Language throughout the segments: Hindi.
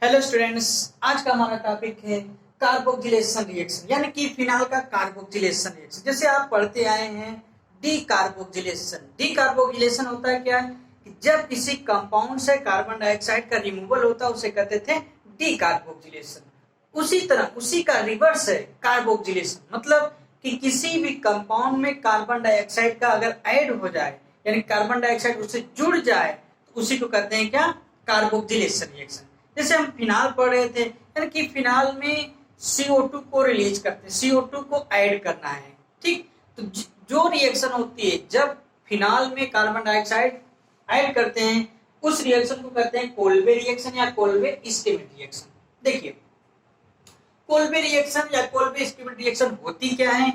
हेलो स्टूडेंट्स, आज का हमारा टॉपिक है कार्बोक्सिलेशन रिएक्शन, यानी कि फिनाल का कार्बोक्सिलेशन रिएक्शन। जैसे आप पढ़ते आए हैं डी कार्बोक्सिलेशन। डी कार्बोक्सिलेशन होता है क्या है कि जब किसी कंपाउंड से कार्बन डाइऑक्साइड का रिमूवल होता है उसे कहते थे डी कार्बोक्सिलेशन। उसी तरह उसी का रिवर्स है कार्बोक्सिलेशन, मतलब कि किसी भी कंपाउंड में कार्बन डाइऑक्साइड का अगर ऐड हो जाए, यानी कार्बन डाइऑक्साइड उससे जुड़ जाए, तो उसी को कहते हैं क्या, कार्बोक्सिलेशन रिएक्शन। जैसे हम फिनाल पढ़ रहे थे, यानी कि फिनाल में CO2 को रिलीज करते हैं, CO2 को ऐड करना है। ठीक, तो जो रिएक्शन होती है जब फिनाल में कार्बन डाइऑक्साइड ऐड करते हैं, उस रिएक्शन को कहते हैं कोल्बे रिएक्शन या कोल्बे स्कीमिट रिएक्शन। देखिए, कोल्बे रिएक्शन या कोल्बे स्कीमिट रिएक्शन होती क्या है,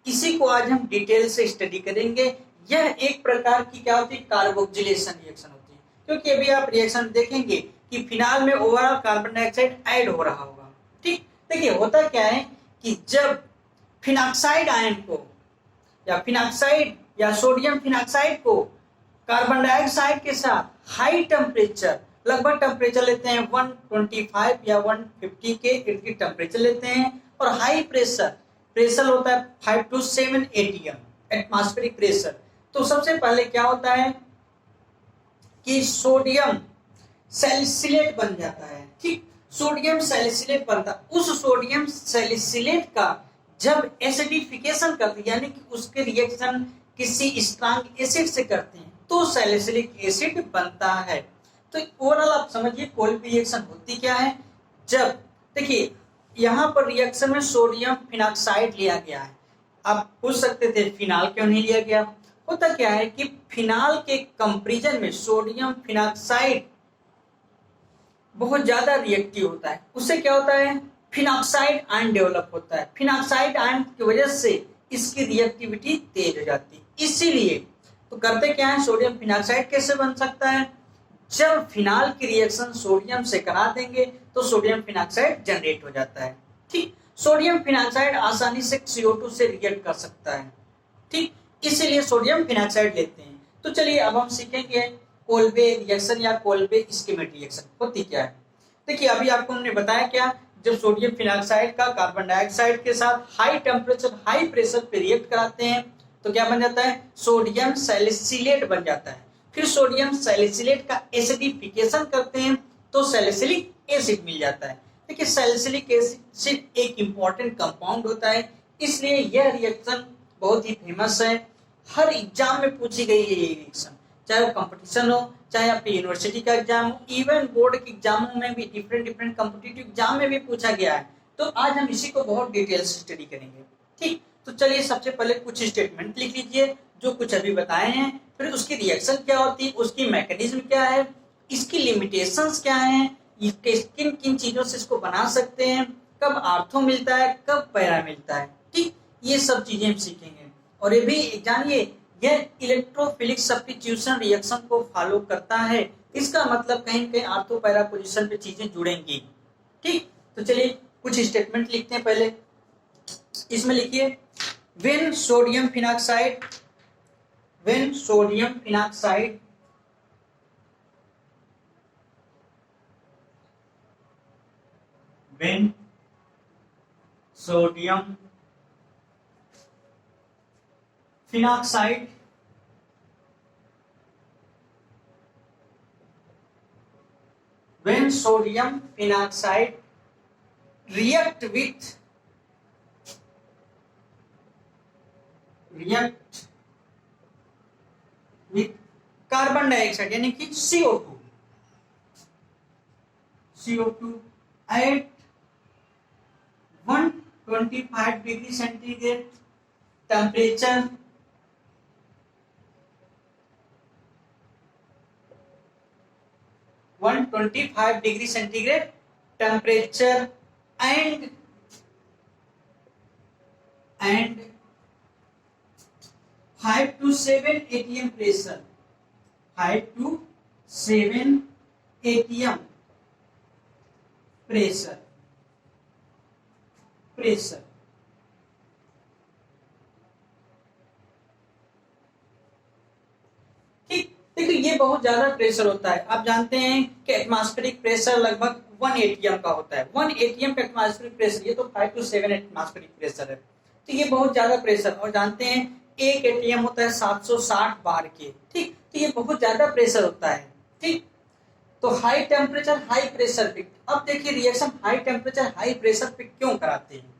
इसी को आज हम डिटेल से स्टडी करेंगे। यह एक प्रकार की क्या होती है, कार्बोक्सिलेशन रिएक्शन होती है, क्योंकि अभी आप रिएक्शन देखेंगे कि फिनाल में ओवरऑल कार्बन डाइऑक्साइड ऐड हो रहा होगा। ठीक, देखिए होता क्या है कि जब फिनॉक्साइड आयन को या फिनॉक्साइड या सोडियम फिनॉक्साइड को कार्बन डाइऑक्साइड के साथ हाई टेम्परेचर, लगभग टेम्परेचर लेते हैं 125 या 150 के इर्द गिर्द टेम्परेचर लेते हैं, और हाई प्रेशर प्रेशर होता है 5 to 7 atm एटमॉस्फेरिक प्रेशर। तो सबसे पहले क्या होता है कि सोडियम सैलिसिलेट बन जाता है। ठीक, सोडियम सैलिसिलेट बनता, उस सोडियम सैलिसिलेट का जब एसिडिफिकेशन करते हैं, यानी कि उसके रिएक्शन किसी स्ट्रॉन्ग एसिड से करते हैं, तो सैलिसिलिक एसिड बनता है। तो ओवरऑल आप समझिए कोल्बे रिएक्शन होती क्या है। जब देखिए यहाँ पर रिएक्शन में सोडियम फिनॉक्साइड लिया गया है, आप पूछ सकते थे फिनाल क्यों नहीं लिया गया। होता क्या है कि फिनाल के कंपैरिजन में सोडियम फिनॉक्साइड बहुत ज्यादा रिएक्टिव होता है। उससे क्या होता है, फिनॉक्साइड आयन डेवलप होता है। फिनॉक्साइड आयन की वजह से इसकी रिएक्टिविटी तेज हो जाती है। इसीलिए तो करते क्या है, सोडियम फिनॉक्साइड कैसे बन सकता है, जब फिनाल की रिएक्शन सोडियम से करा देंगे तो सोडियम फिनॉक्साइड जनरेट हो जाता है। ठीक, सोडियम फिनॉक्साइड आसानी से CO2 से रिएक्ट कर सकता है। ठीक, इसीलिए सोडियम फिनॉक्साइड लेते हैं। तो चलिए अब हम सीखेंगे कोल्बे रिएक्शन या कोल्बे स्कीमिट रिएक्शन होती क्या है। देखिए अभी आपको हमने बताया क्या, जब सोडियम फिनॉक्साइड का कार्बन डाइऑक्साइड के साथ हाई टेम्परेचर हाई प्रेशर पे रिएक्ट कराते हैं तो क्या बन जाता है, सोडियम सैलिसिलेट बन जाता है। फिर सोडियम सैलिसिलेट का एसिडिफिकेशन करते हैं तो सैलिसिलिक एसिड मिल जाता है। देखिए सैलिसिलिक एसिड एक इंपॉर्टेंट कंपाउंड होता है, इसलिए यह रिएक्शन बहुत ही फेमस है। हर एग्जाम में पूछी गई है ये रिएक्शन, चाहे वो कंपटीशन हो, चाहे आपकी यूनिवर्सिटी का एग्जाम हो, इवन बोर्ड के एग्जामों में भी, डिफरेंट कॉम्पिटिटिव एग्जाम में भी पूछा गया है। तो आज हम इसी को बहुत डिटेल से स्टडी करेंगे। ठीक, तो चलिए सबसे पहले कुछ स्टेटमेंट लिख लीजिए जो कुछ अभी बताए हैं, फिर उसकी रिएक्शन क्या होती है, उसकी मैकेनिज्म क्या है, इसकी लिमिटेशंस क्या है, किन किन चीजों से इसको बना सकते हैं, कब आर्थो मिलता है, कब पैरा मिलता है। ठीक, ये सब चीजें हम सीखेंगे। और ये भी जानिए यह इलेक्ट्रोफिलिक सब्स्टिट्यूशन रिएक्शन को फॉलो करता है, इसका मतलब कहीं न कहीं आर्थो पैरा पोजीशन पे चीजें जुड़ेंगी। ठीक, तो चलिए कुछ स्टेटमेंट लिखते हैं। पहले इसमें लिखिए, when sodium phenoxide when sodium phenoxide when sodium phenoxide when sodium phenoxide react with carbon dioxide यानी कि CO2 at 125 degree centigrade temperature, and 5 to 7 atm pressure, 5 to 7 atm pressure। ठीक, देखिए ये बहुत ज्यादा प्रेशर होता है। आप जानते हैं कि एटमॉस्फेरिक प्रेशर लगभग 1 एटीएम का होता है। 1 एटीएम का एटमॉस्फेरिक प्रेशर, ये तो 5 to 7 एटमॉस्फेरिक प्रेशर है, तो ये बहुत ज्यादा प्रेशर। और जानते हैं एक एटीएम होता है 760 बार के, ठीक, तो ये बहुत ज्यादा प्रेशर होता है, ठीक। तो हाई टेम्परेचर हाई प्रेशर पे, अब देखिए reaction high temperature high pressure पे क्यों कराते हैं,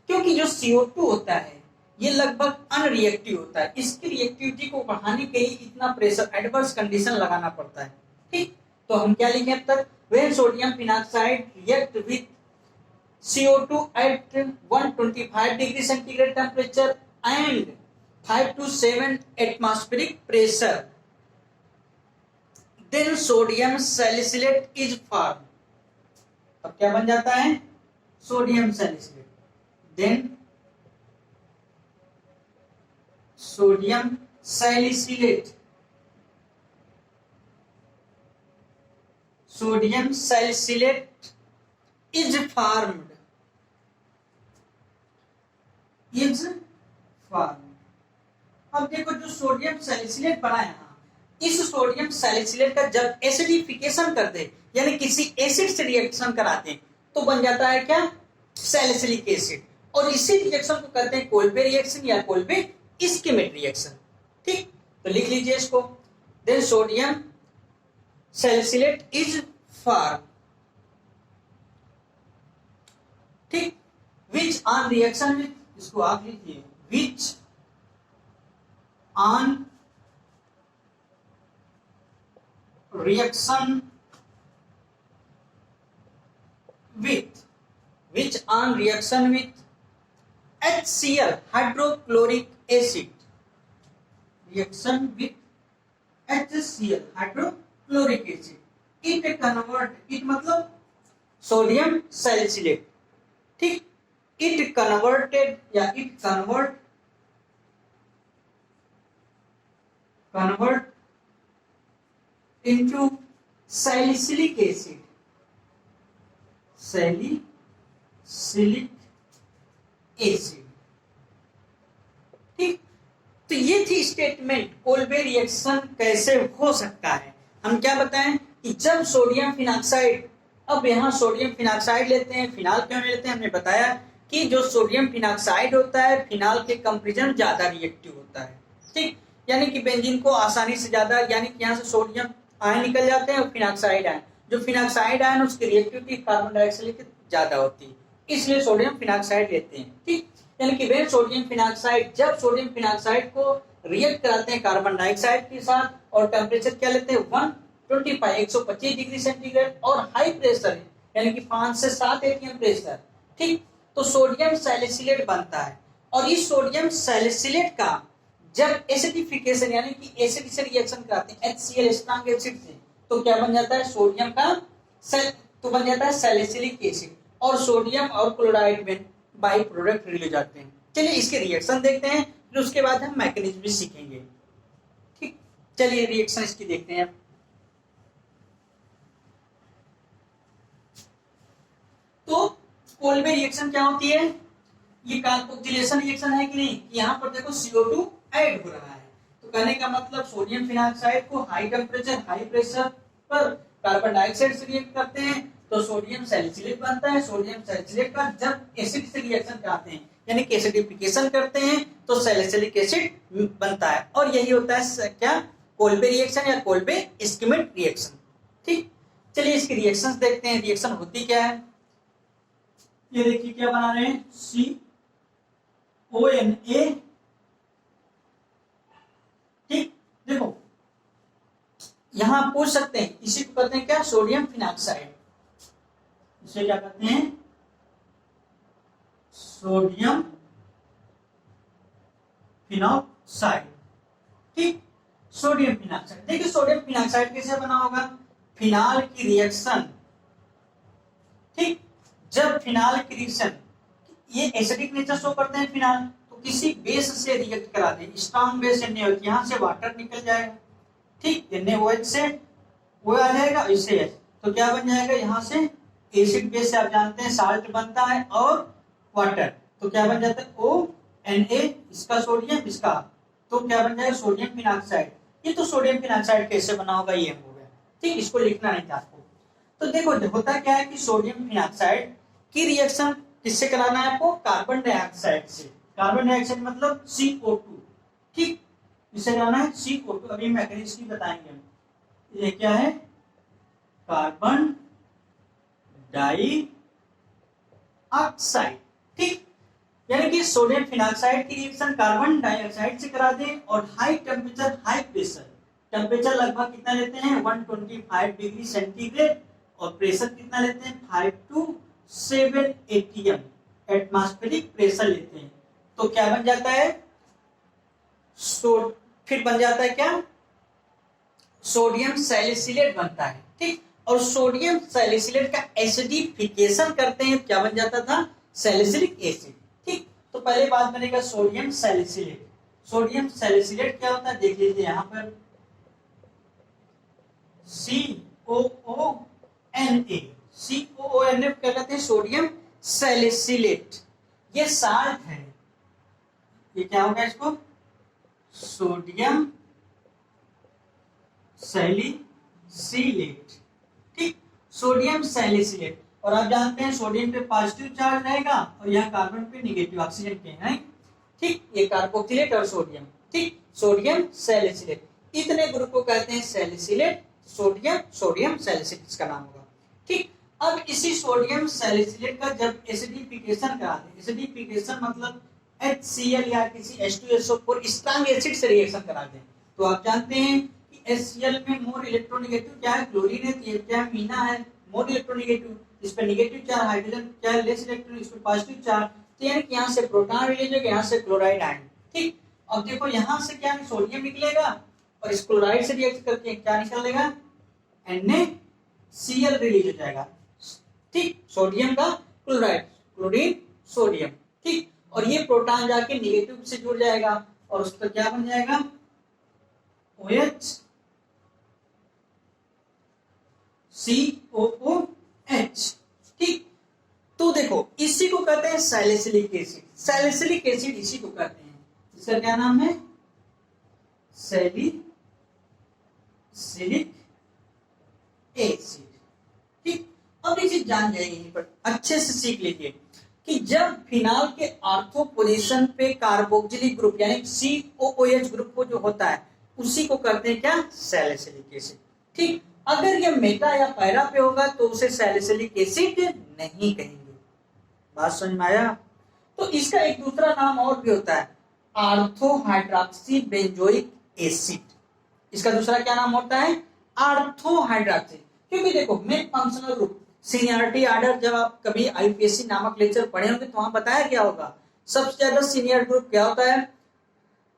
क्योंकि जो CO2 होता है ये लगभग अनरिएक्टिव होता है, इसकी रिएक्टिविटी को बढ़ाने के लिए इतना प्रेशर एडवर्स कंडीशन लगाना पड़ता है, ठीक। तो हम क्या लिखें अब तक, when sodium phenoxide react with CO2 at 125 degree centigrade temperature and 5 to 7 atmospheric pressure, then sodium salicylate is form. अब क्या बन जाता है, sodium salicylate, then sodium salicylate, sodium salicylate is formed, is formed. अब देखो जो सोडियम सैलिसिलेट बना है, इस सोडियम सैलिसिलेट का जब एसिडिफिकेशन कर दे, यानी किसी एसिड से रिएक्शन कराते तो बन जाता है क्या, सैलिसिलिक एसिड। और इसी रिएक्शन को कहते हैं कोल्बे रिएक्शन या कोल्बे इस्कीमेट रिएक्शन, ठीक। तो लिख लीजिए इसको, then sodium salicylate is form, ठीक, विच ऑन रिएक्शन विथ, इसको आप लिखिए, which on reaction with, which on reaction with HCl hydrochloric acid, reaction with HCl hydrochloric acid, it convert, it मतलब सोडियम सैलिसिलेट, ठीक, it converted या it convert into salicylic acid, salicylic acid, ठीक। तो ये थी स्टेटमेंट कोल्बे रिएक्शन कैसे हो सकता है। हम क्या बताएं कि जब सोडियम फिनाक्साइड, अब यहाँ सोडियम फिनाक्साइड लेते हैं, फिनाल क्यों लेते हैं, हमने बताया कि जो सोडियम फिनाक्साइड होता है फिनाल के कंपेरिजन ज्यादा रिएक्टिव होता है, ठीक, यानी कि बेंजीन को आसानी से ज्यादा, यानी कि यहाँ से सोडियम आयन निकल जाते हैं और फिनाक्साइड आयन, जो फिनाक्साइड आयन उसकी रिएक्टिविटी कार्बन डाइऑक्साइड की ज्यादा होती है, इसलिए सोडियम फिनाक्साइड लेते हैं, ठीक। यानी कि वे सोडियम फिनाक्साइड, जब सोडियम फिनाक्साइड को रिएक्ट कराते हैं कार्बन डाइऑक्साइड के साथ और टेम्परेचर क्या लेते हैं 125 डिग्री सेंटीग्रेड और हाई प्रेशर यानी कि 5 से 7 एटीएम प्रेशर, ठीक, तो सोडियम सैलिसिलेट बनता है। और इस सोडियम सैलिसिलेट का जब एसिडिफिकेशन यानी कि एसिड से रिएक्शन कराते हैं HCl स्ट्रॉन्ग एसिड से, तो क्या बन जाता है, सोडियम का तो बन जाता है सैलिसिलिक एसिड, और सोडियम और क्लोराइड में बाई प्रोडक्ट रिलीज जाते हैं। चलिए इसके रिएक्शन देखते हैं, फिर उसके बाद हम मैकेनिज्म भी सीखेंगे, ठीक। चलिए रिएक्शन इसकी देखते हैं। तो कोल्बे रिएक्शन क्या होती है, ये कार्बोक्सिलेशन रिएक्शन है कि नहीं, यहाँ पर देखो CO2 ऐड हो रहा है, तो कहने का मतलब सोडियम फिनाक्साइड को हाई टेम्परेचर हाई प्रेशर पर कार्बन डाइऑक्साइड से रिएक्ट करते हैं तो सोडियम सैलिसिलेट बनता है। सोडियम सैलिसिलेट का जब एसिड से रिएक्शन कराते हैं यानी कि एसिडिफिकेशन करते हैं तो सैलिसिलिक एसिड बनता है, और यही होता है क्या, कोल्बे रिएक्शन या कोल्बे इस्कीमेट रिएक्शन, ठीक। चलिए इसकी रिएक्शंस देखते हैं, रिएक्शन होती क्या है। ये देखिए क्या बना रहे हैं, CONA, ठीक। देखो यहां पूछ सकते हैं, इसी को कहते हैं क्या, सोडियम फिनाक्साइड, इसे क्या कहते हैं, सोडियम फिनॉक्साइड, ठीक, सोडियम फिनॉक्साइड। देखिए सोडियम फिनॉक्साइड कैसे बना होगा, फिनाल की रिएक्शन, ठीक, जब फिनाल की रिएक्शन ये एसिडिक नेचर शो करते हैं फिनाल, तो किसी बेस से रिएक्ट करा दे, स्ट्रॉन्ग बेस NaOH, यहां से वाटर निकल जाएगा, ठीक, NaOH से वो आ जाएगा, इससे तो क्या बन जाएगा, यहाँ से एसिड बेस से आप जानते हैं साल्ट बनता है और वाटर, तो क्या बन जाता है ONA, इसका सोडियम, इसका, तो क्या बन जाएगा सोडियम फिनॉक्साइड। ये तो सोडियम फिनॉक्साइड कैसे बना होगा ये हो गया, ठीक, इसको लिखना नहीं था आपको। तो देखो होता क्या है कि सोडियम फिनाक्साइड की रिएक्शन किससे कराना है आपको, कार्बन डाइऑक्साइड से। कार्बन डाइऑक्साइड मतलब CO2, ठीक, इसे कराना है CO2। अभी मैकेनिज्म की बताएंगे हम। ये क्या है, कार्बन डाइऑक्साइड, ठीक। यानी कि सोडियम फिनाक्साइड की रिएक्शन कार्बन डाइऑक्साइड से करा दें और high temperature high pressure, temperature लगभग कितना लेते हैं 125 डिग्री सेंटीग्रेड और प्रेशर कितना लेते हैं 5 to 7 atm एटमॉस्फेरिक प्रेशर लेते हैं। तो क्या बन जाता है, फिर बन जाता है क्या, सोडियम सैलिसिलेट बनता है, ठीक। और सोडियम सैलिसिलेट का एसिडिफिकेशन करते हैं, क्या बन जाता था, सैलिसिलिक एसिड, ठीक। तो पहले बात बनेगा सोडियम सैलिसिलेट। सोडियम सैलिसिलेट क्या होता है देख लीजिए यहाँ पर, COONA, COONA क्या कहते हैं, सोडियम सैलिसिलेट। ये साल्ट है, ये क्या होगा इसको, सोडियम सैलिसिलेट, ठीक, सोडियम सैलिसिलेट। और आप जानते हैं सोडियम पे पॉजिटिव चार्ज रहेगा और यहाँ कार्बन पे निगेटिव, ऑक्सीजन पे है, ठीक। ये कार्बोक्सिलेट और सोडियम, ठीक, सोडियम सैलिसिलेट। इतने ग्रुप को कहते हैं सैलिसिलेट, सोडियम, सोडियम सैलिसिलेट इसका नाम होगा, ठीक। अब इसी सोडियम सैलिसिलेट का जब एसिडिफिकेशन करा दें, एसिडिफिकेशन मतलब HCl या किसी H2SO4 स्ट्रांग एसिड से रिएक्शन करा दें, तो आप जानते हैं कि HCl में मोर इलेक्ट्रोनेगेटिव क्या है, क्लोरीन है, तो क्या मीना है, मोर इलेक्ट्रोनेगेटिव, इस पे नेगेटिव चार्ज, हाइड्रोजन क्या है, लेस इलेक्ट्रॉन, इस पे पॉजिटिव चार्ज, तो यानी कि यहाँ से प्रोटॉन रिलीज होगा, यहाँ से क्लोराइड आयन, ठीक। अब देखो यहाँ से क्या सोडियम निकलेगा और इस क्लोराइड से रिएक्ट करके क्या निकलेगा, NaCl रिलीज हो जाएगा, ठीक, सोडियम का क्लोराइड, क्लोरीन सोडियम, ठीक। और ये प्रोटॉन जाके नेगेटिव से जुड़ जाएगा और उसका क्या बन जाएगा, OHCOOH, ठीक। तो देखो इसी को कहते हैं सैलिसिलिक एसिड। सैलिसिलिक एसिड इसी को कहते हैं, इसका क्या नाम है, सैलिसिलिक एसिड, ठीक। अब ये चीज जान जाएगी, यहीं पर अच्छे से सीख लीजिए कि जब फिनाल के आर्थो पोजीशन पे कार्बोक्सिलिक ग्रुप यानी COOH ग्रुप को जो होता है उसी को कहते हैं क्या, सैलिसिलिक एसिड, ठीक। अगर ये मेटा या पैरा पे होगा तो उसे सैलिसिलिक एसिड नहीं कहेंगे। बात समझ में आया। तो इसका एक दूसरा नाम और भी होता है, आर्थो हाइड्रॉक्सी बेंजोइक एसिड। इसका दूसरा क्या नाम होता है, आर्थो हाइड्रॉक्सी। क्योंकि देखो main functional group, seniority order, जब आप कभी IUPAC नामक लेक्चर पढ़े होंगे तो वहां बताया क्या होगा, सबसे ज्यादा सीनियर ग्रुप क्या होता है,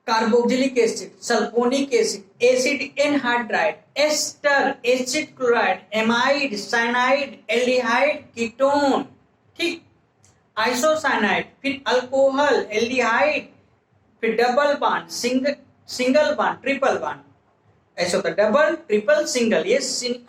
carboxylic acid, sulphonic acid, acid anhydride, ester, acid chloride, amide, cyanide, aldehyde, ketone, ठीक, आइसोसाइनाइड, फिर अल्कोहल, एल्डिहाइड, फिर double bond, single bond, triple bond, ऐसा होता है डबल, ट्रिपल, सिंगल, ये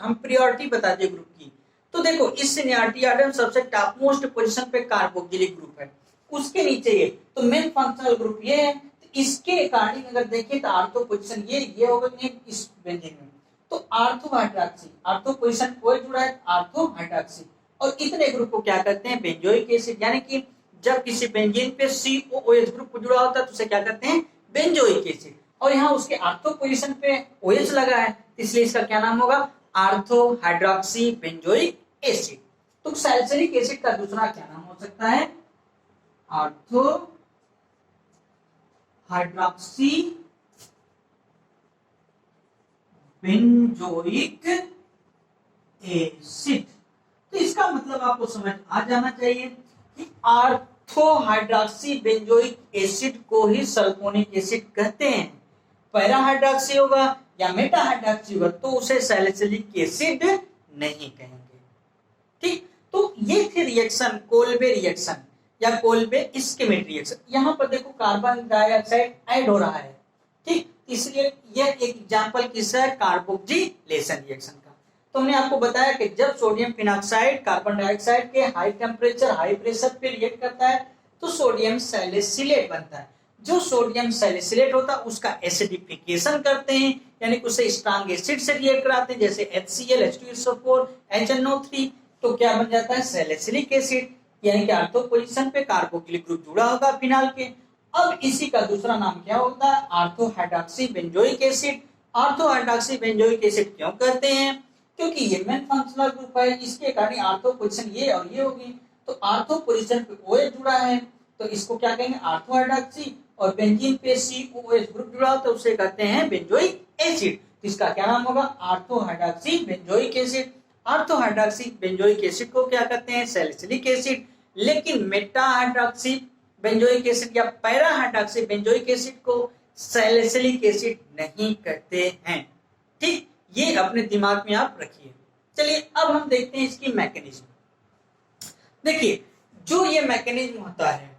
हम प्रियोरिटी बताते हैं ग्रुप की। तो देखो इस सीनियरिटी आर्डर में सबसे टॉप मोस्ट पोजीशन पे कार्बोक्सिलिक ग्रुप है, उसके नीचे ये, तो मेन फंक्शनल ग्रुप ये है। इसके अकॉर्डिंग अगर देखें तो आर्थो पोजीशन ये होगा कि इस बेंजीन में, तो आर्थो हाइड्रॉक्सी, आर्थो पोजीशन कोई जुड़ा है, आर्थो हाइड्रॉक्सी। और इतने ग्रुप को क्या कहते हैं, बेंजोइक एसिड। यानी कि जब किसी बेंजीन पे COOH ग्रुप को जुड़ा होता है तो उसे क्या कहते हैं, बेंजोइक एसिड। और यहाँ उसके आर्थो पोजीशन पे OH लगा है, इसलिए इसका क्या नाम होगा, आर्थो हाइड्रॉक्सी बेंजोइक एसिड। तो सैलिसिलिक एसिड का दूसरा क्या नाम हो सकता है, आर्थो हाइड्रॉक्सी बेंजोइक एसिड। तो इसका मतलब आपको समझ आ जाना चाहिए कि आर्थो हाइड्रॉक्सी बेंजोइक एसिड को ही सल्फोनिक एसिड कहते हैं। पैरा हाइड्रॉक्सी होगा या मेटा हाइड्रॉक्सी होगा तो उसे सैलिसिलिक एसिड नहीं कहेंगे, ठीक। तो ये थी रिएक्शन, कोल्बे रिएक्शन या कोल्बे इस्केमिक रिएक्शन। यहाँ पर देखो कार्बन डाइऑक्साइड ऐड हो रहा है, ठीक, इसलिए यह एक एग्जांपल किसका है, कार्बोक्सिलेशन रिएक्शन का। तो हमने आपको बताया कि जब सोडियम फिनॉक्साइड कार्बन डाइऑक्साइड के हाई टेम्परेचर हाई प्रेशर पे रिएक्ट करता है तो सोडियम सैलिसिलेट बनता है। जो सोडियम सैलिसिलेट होता है उसका एसिडिफिकेशन करते हैं, यानी कि उसे स्ट्रॉन्ग एसिड से रिएक्ट कराते हैं, जैसे HCl, H2SO4, HNO3, तो क्या बन जाता है सैलिसिलिक एसिड, यानी कि ऑर्थो पोजीशन पे कार्बोक्सिलिक ग्रुप जुड़ा होगा फिनाल के। अब इसी का दूसरा नाम क्या होता है, ortho hydroxy benzoic acid. Ortho hydroxy benzoic acid क्यों कहते हैं, क्योंकि ये मेन फंक्शनल ग्रुप है, इसके कारण ऑर्थो पोजीशन ये और ये होगी, तो ऑर्थो पोजीशन पे OH जुड़ा है तो इसको क्या कहेंगे ऑर्थो हाइड्रॉक्सी, और बेंजीन पे COH ग्रुप जुड़ा हो तो उसे कहते हैं बेंजोइक एसिड। तो इसका क्या नाम होगा ortho hydroxy benzoic acid. Ortho hydroxy benzoic acid को क्या कहते हैं सैलिसिलिक एसिड। लेकिन मेटा हाइड्रॉक्सी बेंजोइक एसिड या पैरा हाइड्रॉक्सी बेंजोइक एसिड को सैलिसिलिक एसिड नहीं कहते हैं। ठीक, ये अपने दिमाग में आप रखिए। चलिए अब हम देखते हैं इसकी मैकेनिज्म। देखिए जो ये मैकेनिज्म होता है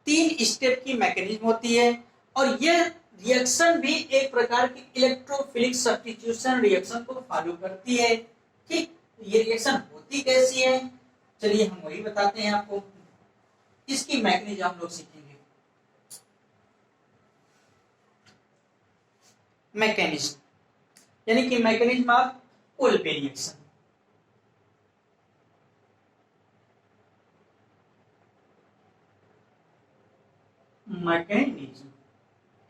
3 स्टेप की मैकेनिज्म होती है, और ये रिएक्शन भी एक प्रकार की इलेक्ट्रोफिलिक सब्स्टिट्यूशन रिएक्शन को फॉलो करती है। ठीक, ये रिएक्शन होती कैसी है, चलिए हम वही बताते हैं आपको। इसकी मैकेनिज्म हम लोग सीखेंगे। मैकेनिज्म यानी कि mechanism of Kolbe reaction. Mechanism,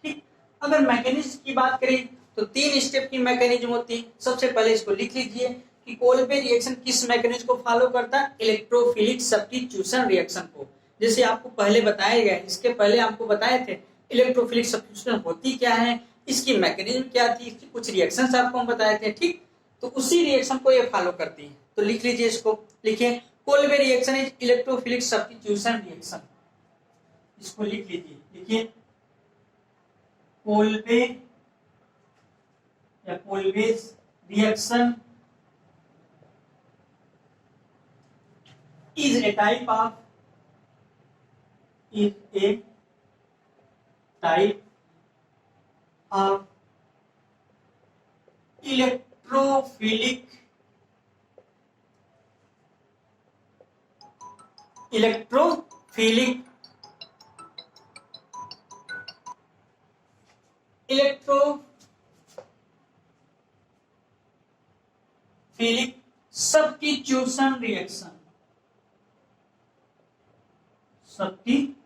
ठीक, अगर मैकेनिज्म की बात करें तो 3 स्टेप की मैकेनिज्म होती है। सबसे पहले इसको लिख लीजिए कि कोल्बे रिएक्शन किस मैकेनिज्म को फॉलो करता है, इलेक्ट्रोफिलिक सब्स्टिट्यूशन रिएक्शन को। जैसे आपको पहले बताया गया, इसके पहले आपको बताए थे इलेक्ट्रोफिलिक सब्स्टिट्यूशन होती क्या है, इसकी मैकेनिज्म क्या थी, इसकी कुछ रिएक्शंस आपको हम बताए थे। ठीक, तो उसी रिएक्शन को ये फॉलो करती है। तो लिख लीजिए इसको, लिखिए Kolbe reaction is electrophilic substitution reaction. इसको लिख लीजिए, लिखिए कोल्बे या Kolbe's reaction is a type of electrophilic substitution reaction। Substitution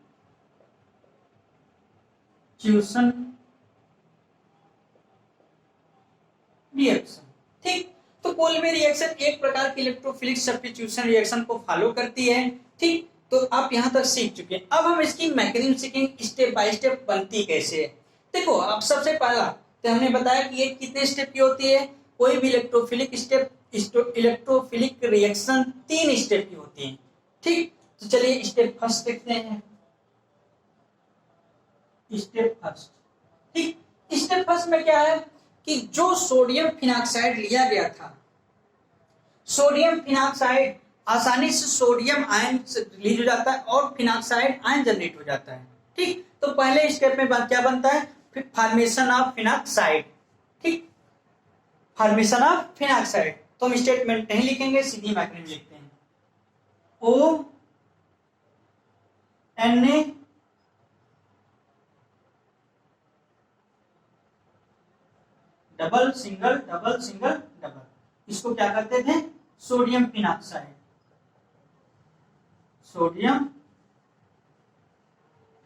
reaction. ठीक, तो कोल्बे रिएक्शन एक प्रकार की इलेक्ट्रोफिलिक सब्स्टिट्यूशन रिएक्शन को फॉलो करती है। ठीक, तो आप यहां तक सीख चुके हैं। अब हम इसकी मैकेनिज्म सीखेंगे, स्टेप बाय स्टेप बनती कैसे है। देखो अब सबसे पहला तो हमने बताया कि ये कितने स्टेप की होती है, कोई भी इलेक्ट्रोफिलिक रिएक्शन 3 स्टेप की होती है। ठीक, तो चलिए स्टेप फर्स्ट देखते हैं। स्टेप फर्स्ट, ठीक, स्टेप फर्स्ट में क्या है कि जो सोडियम फिनॉक्साइड लिया गया था, सोडियम फिनॉक्साइड आसानी से सोडियम आयन रिलीज हो जाता है और फिनॉक्साइड आयन जनरेट हो जाता है। ठीक, तो पहले स्टेप में क्या बनता है, फॉर्मेशन ऑफ फिनॉक्साइड। ठीक, फॉर्मेशन ऑफ फिनॉक्साइड, तो हम स्टेटमेंट नहीं लिखेंगे, सीधी मैकेनिज्म लिखते हैं। O Na double single double single double, इसको क्या कहते थे सोडियम फिनॉक्साइड। सोडियम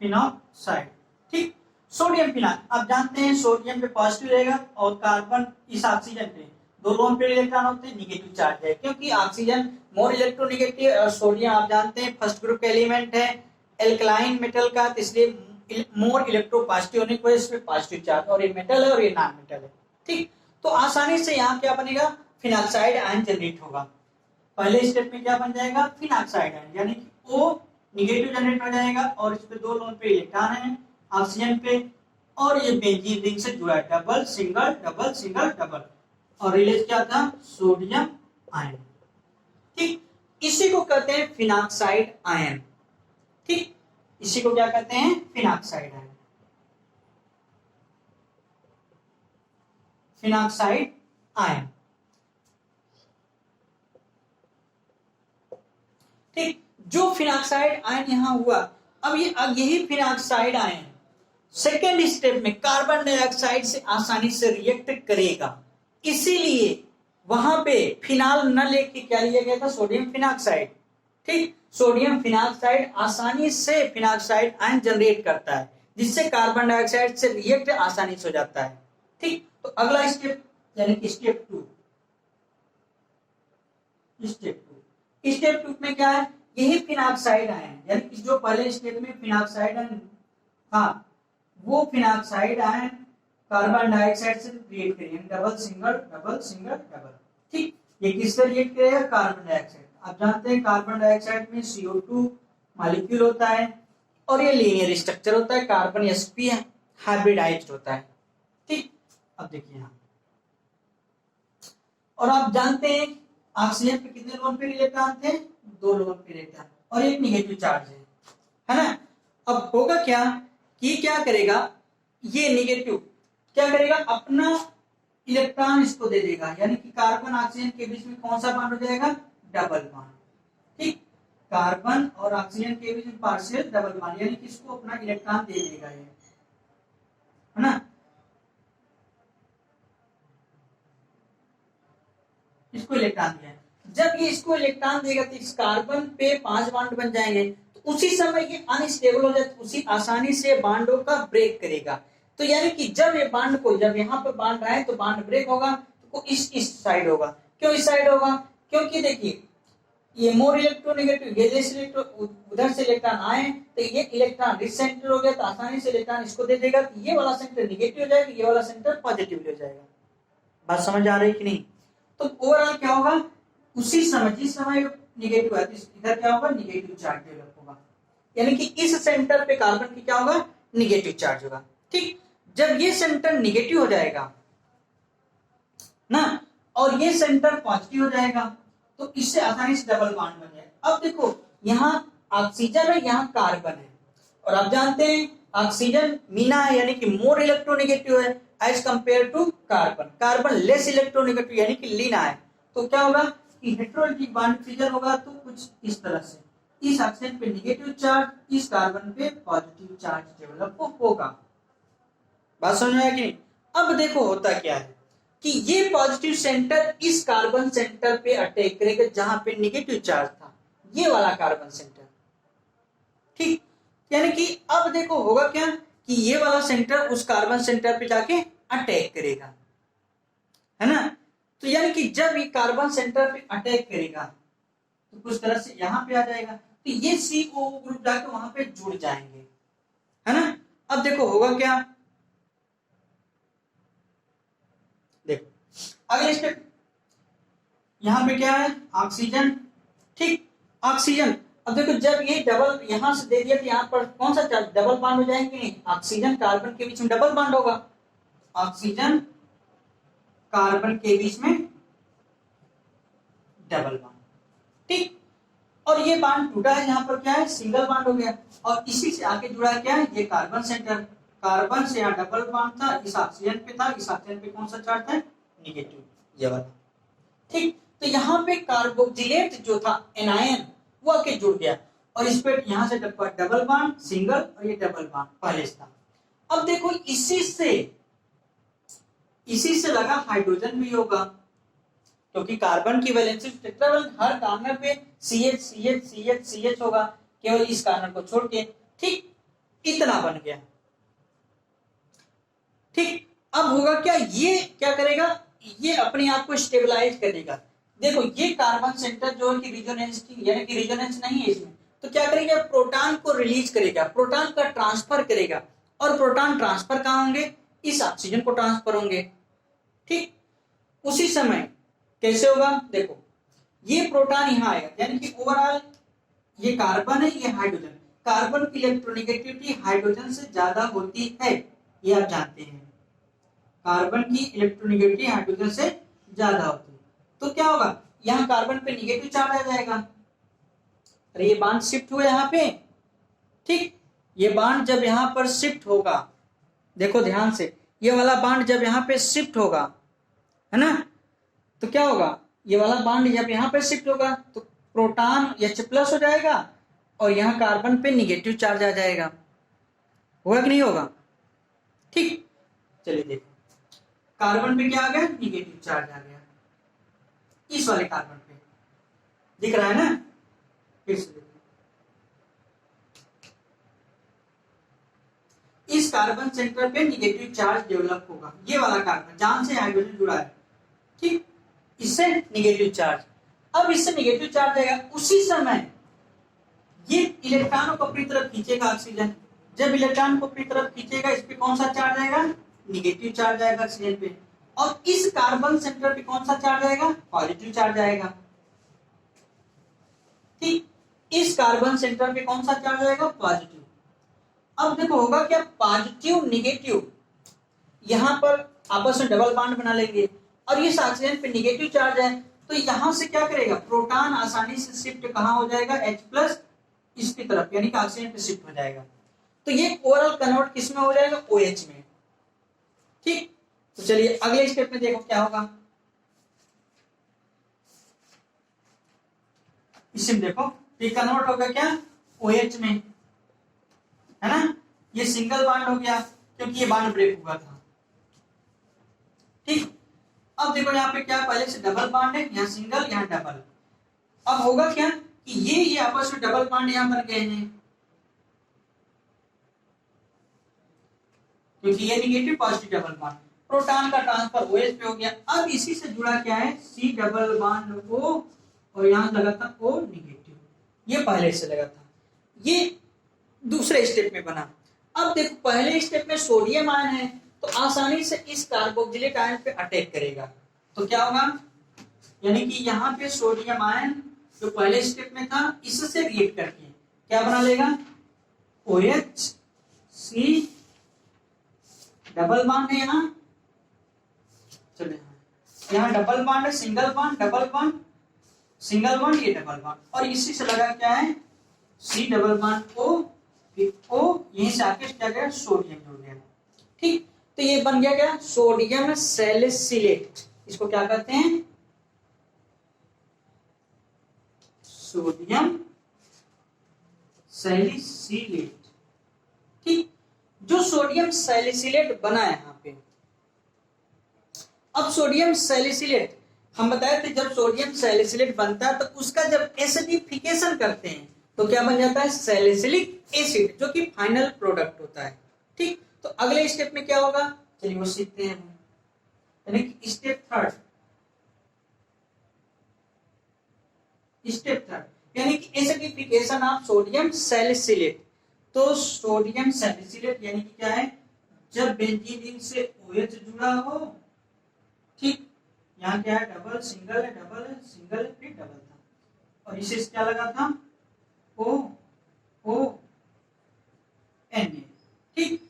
फिनॉक्साइड, ठीक, सोडियम फिनॉक्साइड। आप जानते हैं सोडियम पे पॉजिटिव रहेगा और कार्बन इस ऑक्सीजन पे दो लोन पे इलेक्ट्रॉन होते हैं, निगेटिव चार्ज है, क्योंकि ऑक्सीजन मोर इलेक्ट्रोनेगेटिव और सोडियम आप जानते हैं फर्स्ट ग्रुप का एलिमेंट है एल्कलाइन मेटल का, इसलिए मोर इलेक्ट्रो पॉजिटिव होने की वजह से पॉजिटिव चार्ज, और ये मेटल है और ये नॉन मेटल है। ठीक, तो आसानी से यहाँ क्या बनेगा फिनॉक्साइड आयन जनरेट होगा। पहले स्टेप में क्या बन जाएगा फिनॉक्साइड आयन, यानी कि O निगेटिव जनरेट हो जाएगा और इस पे दो लोन पे इलेक्ट्रॉन है ऑक्सीजन पे, और ये बेंजीन रिंग से जुड़ा है, double single double single double, और रिलेज क्या था सोडियम आयन। ठीक, इसी को कहते हैं फिनॉक्साइड आयन। ठीक, इसी को क्या कहते हैं फिनॉक्साइड आयन, फिनॉक्साइड आयन। ठीक, जो फिनॉक्साइड आयन यहां हुआ, अब यही फिनॉक्साइड आयन सेकेंड स्टेप में कार्बन डाइऑक्साइड से आसानी से रिएक्ट करेगा, इसीलिए वहां पे फिनाल न लेके क्या लिया गया था, सोडियम फिनॉक्साइड। ठीक, सोडियम फिनॉक्साइड आसानी से फिनॉक्साइड आयन जनरेट करता है, जिससे कार्बन डाइऑक्साइड से रिएक्ट आसानी से हो जाता है। ठीक, तो अगला स्टेप यानी कि स्टेप टू में क्या है, यही फिनॉक्साइड आयन, यानी कि जो पहले स्टेप में फिनॉक्साइड आयन था, वो फिनॉक्साइड आयन कार्बन डाइऑक्साइड से रिएक्ट करेंगे, double single double single double. ठीक, ये किससे रिएक्ट करेगा, कार्बन डाइऑक्साइड। आप जानते हैं कार्बन डाइऑक्साइड में CO2 मॉलिक्यूल होता है और ये लीनियर स्ट्रक्चर होता है, कार्बन sp हाइब्रिडाइज्ड होता है। ठीक, अब देखिए यहाँ, और आप जानते हैं ऑक्सीजन पे कितने लोन पेयर इलेक्ट्रॉन थे, 2 लोन पेयर इलेक्ट्रॉन और एक निगेटिव चार्ज है ना। अब होगा क्या कि क्या करेगा, ये निगेटिव क्या करेगा, अपना इलेक्ट्रॉन इसको दे देगा, यानी कि कार्बन ऑक्सीजन के बीच में कौन सा बॉन्ड हो जाएगा, डबल बॉन्ड। ठीक, कार्बन और ऑक्सीजन के बीच में पार्शियल डबल बॉन्ड, यानी कि इसको अपना इलेक्ट्रॉन दे देगा ये, है ना। इसको इलेक्ट्रॉन दिया, जब ये इसको इलेक्ट्रॉन देगा तो इस कार्बन पे 5 बॉन्ड बन जाएंगे, तो उसी समय ये अनस्टेबल हो जाए, उसी आसानी से बॉन्डों का ब्रेक करेगा। तो यानी कि जब ये बॉन्ड को, जब यहाँ पे बॉन्ड आए तो बॉन्ड ब्रेक होगा, तो इस साइड होगा। क्यों इस साइड होगा, क्योंकि देखिए ये मोर इलेक्ट्रोनेगेटिव, ये जैसे इलेक्ट्रॉन उधर से इलेक्ट्रॉन आए तो ये इलेक्ट्रॉन इस सेंटर हो गया, तो आसानी से इलेक्ट्रॉन इसको दे देगा, तो ये वाला सेंटर निगेटिव हो जाएगा, ये वाला सेंटर पॉजिटिव हो जाएगा। बात समझ आ रही कि नहीं। तो ओवरऑल क्या होगा, उसी समय जिस समय निगेटिव है इधर क्या होगा, निगेटिव चार्ज डेवलप होगा, यानी कि इस सेंटर पे कार्बन की क्या होगा, निगेटिव चार्ज होगा। ठीक, जब ये सेंटर निगेटिव हो जाएगा ना और ये सेंटर पॉजिटिव हो जाएगा, तो इससे आसानी से डबल बॉन्ड बन जाएगा। अब देखो यहाँ ऑक्सीजन है, यहाँ कार्बन है, और आप जानते हैं ऑक्सीजन मीना है, यानी कि मोर इलेक्ट्रोनेगेटिव है as compare to carbon. Carbon less electronegative यानी कि लीना है। तो क्या होगा कि हेटेरोजेनिक बॉन्ड फिजन होगा, तो कुछ इस तरह से इस ऑक्सीजन पे निगेटिव चार्ज, इस कार्बन पे पॉजिटिव चार्ज डेवलप होगा। बात समझ में आया कि नहीं। अब देखो होता क्या है कि ये पॉजिटिव सेंटर इस कार्बन सेंटर पे अटैक करेगा जहां पे निगेटिव चार्ज था, ये वाला कार्बन सेंटर। ठीक, यानी कि अब देखो होगा क्या कि ये वाला सेंटर उस कार्बन सेंटर पे जाके अटैक करेगा, है ना। तो यानी कि जब ये कार्बन सेंटर पे अटैक करेगा तो कुछ तरह से यहां पे आ जाएगा, तो ये CO ग्रुप जाके वहां पे जुड़ जाएंगे, है ना। अब देखो होगा क्या, देखो अगले स्टेप, यहां पे क्या है, ऑक्सीजन। ठीक, ऑक्सीजन। अब देखो जब ये डबल यहां से दे दिया तो यहां पर कौन सा चार्ज, डबल बॉन्ड हो जाएंगे, नहीं, ऑक्सीजन कार्बन के बीच में डबल बॉन्ड होगा, ऑक्सीजन कार्बन के बीच में डबल बॉन्ड। ठीक, और ये बॉन्ड टूटा है, यहाँ पर क्या है, सिंगल बॉन्ड हो गया, और इसी से आगे जुड़ा है क्या है, ये कार्बन सेंटर। कार्बन से यहाँ डबल बॉन्ड था, इस ऑक्सीजन पे था, इस ऑक्सीजन पे कौन सा चार्ज था, निगेटिव, ये वाला। ठीक, तो यहाँ पे कार्बोक्सिलेट जो था एनायन वो आके जुड़ गया, और इस पे यहाँ से डबल बॉन्ड सिंगल, और ये डबल बॉन्ड पहले से था। अब देखो इसी से लगा हाइड्रोजन भी होगा, क्योंकि कार्बन की वैलेंसी टेट्रावैलेंट हर कॉर्नर पे CH CH CH CH होगा, केवल इस कॉर्नर को छोड़ के। ठीक, इतना बन गया। ठीक, अब होगा क्या, ये क्या करेगा, ये अपने आप को स्टेबलाइज करेगा। देखो ये कार्बन सेंटर जो है कि रिजोनेंस यानी कि रिजोनेंस नहीं है इसमें, तो क्या करेगा, प्रोटॉन को रिलीज करेगा, प्रोटॉन का ट्रांसफर करेगा, और प्रोटॉन ट्रांसफर कहां होंगे, इस ऑक्सीजन को ट्रांसफर होंगे। ठीक, उसी समय कैसे होगा, देखो ये प्रोटॉन यहां आएगा, यानी कि ओवरऑल ये कार्बन है, ये हाइड्रोजन। कार्बन की इलेक्ट्रोनेगेटिविटी हाइड्रोजन से ज्यादा होती है, ये आप जानते हैं, कार्बन की इलेक्ट्रोनेगेटिविटी हाइड्रोजन से ज्यादा होती है। तो क्या होगा, यहाँ कार्बन पे निगेटिव चार्ज आ जाएगा, अरे ये बॉन्ड शिफ्ट हुआ यहाँ पे। ठीक, ये बॉन्ड जब यहाँ पर शिफ्ट होगा, देखो ध्यान से, ये वाला बॉन्ड जब यहाँ पे शिफ्ट होगा, है ना, तो क्या होगा, ये वाला बॉन्ड जब यहाँ पे शिफ्ट होगा तो प्रोटॉन H+ हो जाएगा, और यहाँ कार्बन पे निगेटिव चार्ज आ जाएगा, होगा कि नहीं होगा। ठीक, चलिए देखो, कार्बन पे क्या आ गया, निगेटिव चार्ज आ गया, इस वाले कार्बन पे दिख रहा है ना, फिर से देखो, इस कार्बन सेंटर पे निगेटिव चार्ज डेवलप होगा, ये वाला कार्बन जहां से हाइड्रोजन जुड़ा है, ठीक, इससे निगेटिव चार्ज, अब इससे निगेटिव चार्ज आएगा, उसी समय ये इलेक्ट्रॉन को अपनी तरफ खींचेगा ऑक्सीजन, जब इलेक्ट्रॉन को अपनी तरफ खींचेगा इस पे कौन सा चार्ज आएगा, निगेटिव चार्ज आएगा ऑक्सीजन पे, और इस कार्बन सेंटर पे कौन सा चार्ज आएगा, पॉजिटिव चार्ज आएगा, ठीक, इस कार्बन सेंटर पे कौन सा चार्ज आएगा, पॉजिटिव। अब देखो होगा क्या, पॉजिटिव निगेटिव यहां पर आपस में डबल बॉन्ड बना लेंगे, और इस ऑक्सीजन पे निगेटिव चार्ज है, तो यहां से क्या करेगा, प्रोटॉन आसानी से शिफ्ट कहां हो जाएगा, H+ इसकी तरफ, यानी कि ऑक्सीजन पे शिफ्ट हो जाएगा, तो ये ओवरऑल कन्वर्ट किस में हो जाएगा, OH में, ठीक। तो चलिए अगले स्टेप में देखो क्या होगा, इसमें देखो ये कन्वर्ट होगा क्या, OH में, है ना, ये सिंगल बॉन्ड हो गया क्योंकि ये बॉन्ड ब्रेक हुआ था, ठीक। अब देखो यहाँ पे क्या, पहले से डबल बॉन्ड है, यहाँ सिंगल यहाँ डबल, अब होगा क्या कि ये आपस में डबल बॉन्ड यहाँ बन गए हैं, क्योंकि ये negative positive double bond, proton का ट्रांसफर OH पे हो गया, अब इसी से जुड़ा क्या है, C डबल बॉन्ड O, और यहाँ लगा था O निगेटिव, ये पहले से लगा था, ये दूसरे स्टेप में बना। अब देखो पहले स्टेप में सोडियम आयन है, तो आसानी से इस कार्बोक्सिलेट आयन पे अटैक करेगा, तो क्या होगा, यानी कि यहाँ पे सोडियम आयन जो पहले स्टेप में था इससे रिएक्ट करके क्या बना लेगा, OH C डबल बॉन्ड है, यहाँ चलिए यहाँ डबल बॉन्ड है, single bond double bond, single bond ये डबल बॉन्ड, और इसी से लगा क्या है, C double bond O, O यहीं से आके क्या गया, सोडियम जुड़ गया, ठीक। तो ये बन गया क्या, सोडियम सैलिसिलेट, इसको क्या कहते हैं, सोडियम सैलिसिलेट, ठीक। जो सोडियम सैलिसिलेट बना है यहाँ पे, अब सोडियम सैलिसिलेट हम बताए थे, जब सोडियम सैलिसिलेट बनता है तो उसका जब एसिडिफिकेशन करते हैं तो क्या बन जाता है, सैलिसिलिक एसिड, जो कि फाइनल प्रोडक्ट होता है, ठीक। तो अगले स्टेप में क्या होगा, चलिए वो सीखते हैं, यानी कि स्टेप थर्ड, यानी कि एसिडिफिकेशन ऑफ सोडियम सैलिसिलेट, तो सोडियम सैलिसिलेट यानी कि क्या है, जब बेंजीन रिंग से OH जुड़ा हो, ठीक, यहाँ क्या है, डबल सिंगल है, डबल है, सिंगल है, फिर डबल था, और इसे क्या लगा था, O Na, ठीक।